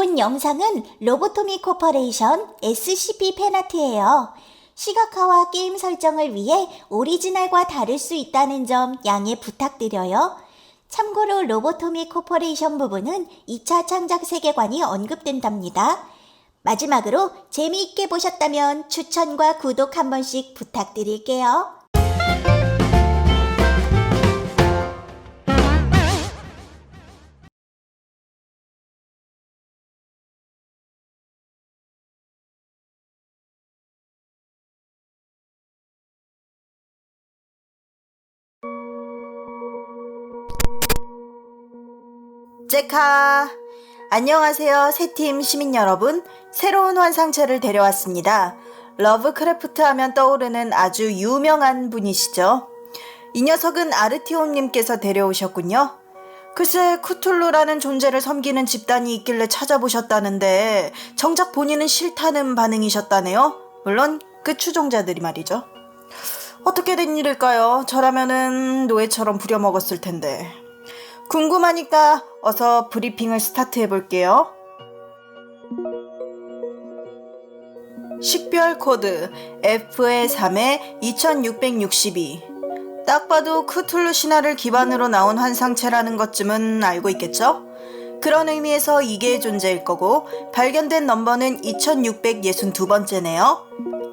본 영상은 로보토미 코퍼레이션 SCP 팬아트예요. 시각화와 게임 설정을 위해 오리지널과 다를 수 있다는 점 양해 부탁드려요. 참고로 로보토미 코퍼레이션 부분은 2차 창작 세계관이 언급된답니다. 마지막으로 재미있게 보셨다면 추천과 구독 한 번씩 부탁드릴게요. 제카! 안녕하세요, 새팀 시민 여러분. 새로운 환상체를 데려왔습니다. 러브크래프트 하면 떠오르는 아주 유명한 분이시죠. 이 녀석은 아르티온님께서 데려오셨군요. 글쎄, 쿠툴루라는 존재를 섬기는 집단이 있길래 찾아보셨다는데 정작 본인은 싫다는 반응이셨다네요. 물론 그 추종자들이 말이죠. 어떻게 된 일일까요? 저라면은 노예처럼 부려먹었을 텐데. 궁금하니까 어서 브리핑을 스타트해볼게요. 식별 코드 FE3-2662. 딱 봐도 크툴루 신화를 기반으로 나온 환상체라는 것쯤은 알고 있겠죠? 그런 의미에서 이계의 존재일 거고 발견된 넘버는 2662번째네요.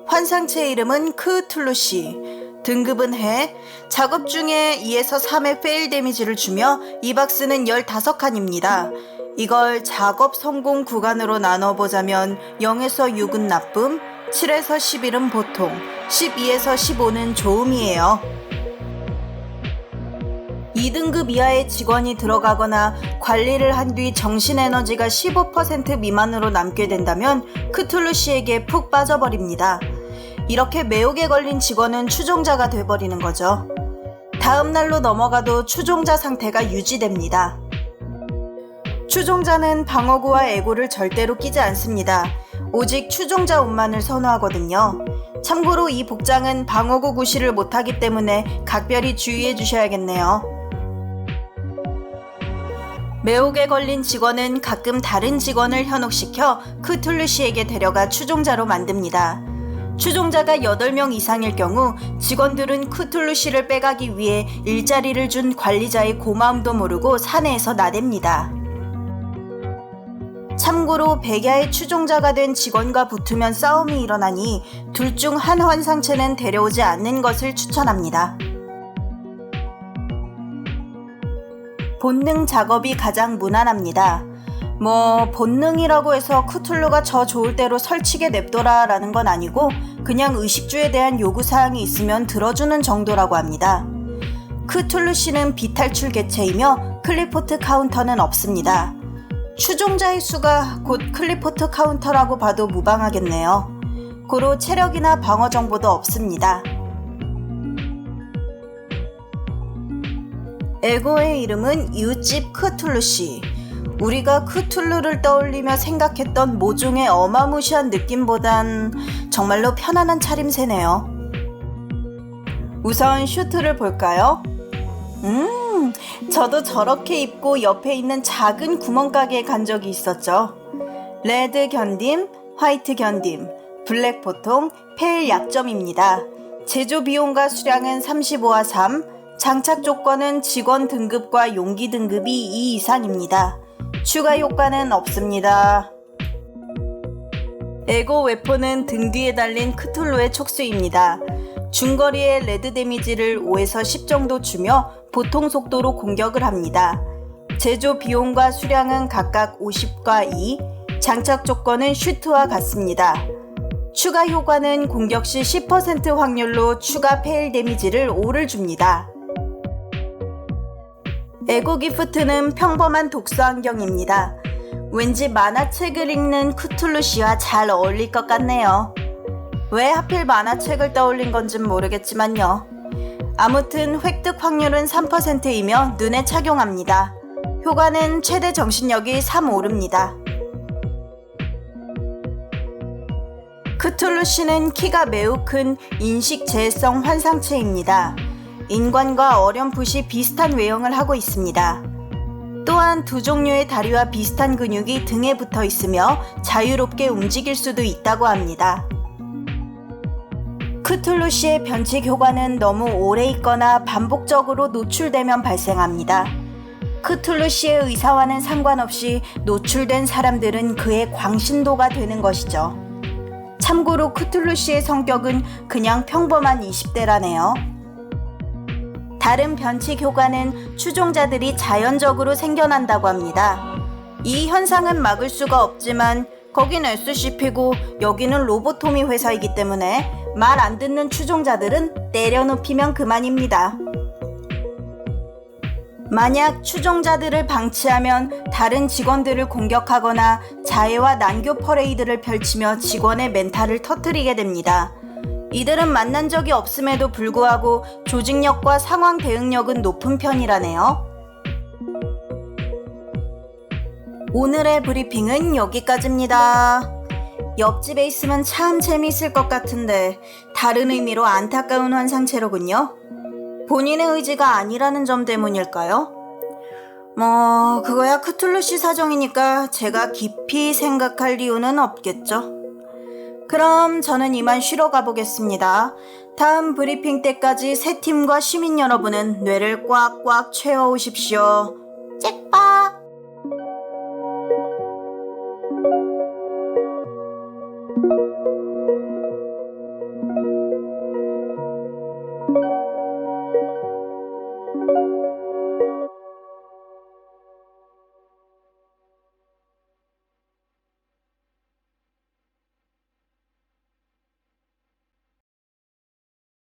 환상체 이름은 크툴루시. 등급은 해, 작업 중에 2에서 3의 페일 데미지를 주며 이 박스는 15칸입니다. 이걸 작업 성공 구간으로 나눠보자면 0에서 6은 나쁨, 7에서 11은 보통, 12에서 15는 좋음이에요. 2등급 이하의 직원이 들어가거나 관리를 한 뒤 정신에너지가 15% 미만으로 남게 된다면 크툴루시에게 푹 빠져버립니다. 이렇게 매혹에 걸린 직원은 추종자가 돼버리는 거죠. 다음 날로 넘어가도 추종자 상태가 유지됩니다. 추종자는 방어구와 애고를 절대로 끼지 않습니다. 오직 추종자 옷만을 선호하거든요. 참고로 이 복장은 방어구 구실을 못하기 때문에 각별히 주의해 주셔야겠네요. 매혹에 걸린 직원은 가끔 다른 직원을 현혹시켜 크툴루시에게 데려가 추종자로 만듭니다. 추종자가 8명 이상일 경우 직원들은 크툴루시를 빼가기 위해 일자리를 준 관리자의 고마움도 모르고 사내에서 나댑니다. 참고로 백야의 추종자가 된 직원과 붙으면 싸움이 일어나니 둘 중 한 환상체는 데려오지 않는 것을 추천합니다. 본능 작업이 가장 무난합니다. 본능이라고 해서 크툴루가 저 좋을 대로 설치게 냅둬라 라는 건 아니고 그냥 의식주에 대한 요구사항이 있으면 들어주는 정도라고 합니다. 크툴루씨는 비탈출 개체이며 클리포트 카운터는 없습니다. 추종자의 수가 곧 클리포트 카운터라고 봐도 무방하겠네요. 고로 체력이나 방어 정보도 없습니다. 에고의 이름은 이웃집 크툴루씨. 우리가 크툴루를 떠올리며 생각했던 모종의 어마무시한 느낌보단 정말로 편안한 차림새네요. 우선 슈트를 볼까요? 저도 저렇게 입고 옆에 있는 작은 구멍가게에 간 적이 있었죠. 레드 견딤, 화이트 견딤, 블랙 보통, 페일 약점입니다. 제조 비용과 수량은 35와 3, 장착 조건은 직원 등급과 용기 등급이 2 이상입니다. 추가 효과는 없습니다. 에고 웨폰은 등 뒤에 달린 크툴루의 촉수입니다. 중거리의 레드 데미지를 5에서 10 정도 주며 보통 속도로 공격을 합니다. 제조 비용과 수량은 각각 50과 2, 장착 조건은 슈트와 같습니다. 추가 효과는 공격 시 10% 확률로 추가 페일 데미지를 5를 줍니다. 에고 기프트는 평범한 독서 안경입니다. 왠지 만화책을 읽는 크툴루시와 잘 어울릴 것 같네요. 왜 하필 만화책을 떠올린 건진 모르겠지만요. 아무튼 획득 확률은 3%이며 눈에 착용합니다. 효과는 최대 정신력이 3 오릅니다. 크툴루시는 키가 매우 큰 인식재해성 환상체입니다. 인간과 어렴풋이 비슷한 외형을 하고 있습니다. 또한 두 종류의 다리와 비슷한 근육이 등에 붙어 있으며 자유롭게 움직일 수도 있다고 합니다. 크툴루시의 변칙 효과는 너무 오래 있거나 반복적으로 노출되면 발생합니다. 크툴루시의 의사와는 상관없이 노출된 사람들은 그의 광신도가 되는 것이죠. 참고로 크툴루시의 성격은 그냥 평범한 20대라네요. 다른 변칙 효과는 추종자들이 자연적으로 생겨난다고 합니다. 이 현상은 막을 수가 없지만 거긴 SCP고 여기는 로보토미 회사이기 때문에 말 안 듣는 추종자들은 때려눕히면 그만입니다. 만약 추종자들을 방치하면 다른 직원들을 공격하거나 자해와 난교 퍼레이드를 펼치며 직원의 멘탈을 터뜨리게 됩니다. 이들은 만난 적이 없음에도 불구하고 조직력과 상황 대응력은 높은 편이라네요. 오늘의 브리핑은 여기까지입니다. 옆집에 있으면 참 재미있을 것 같은데 다른 의미로 안타까운 환상체로군요. 본인의 의지가 아니라는 점 때문일까요? 그거야 크툴루시 사정이니까 제가 깊이 생각할 이유는 없겠죠. 그럼 저는 이만 쉬러 가보겠습니다. 다음 브리핑 때까지 새 팀과 시민 여러분은 뇌를 꽉꽉 채워오십시오. 잭팟!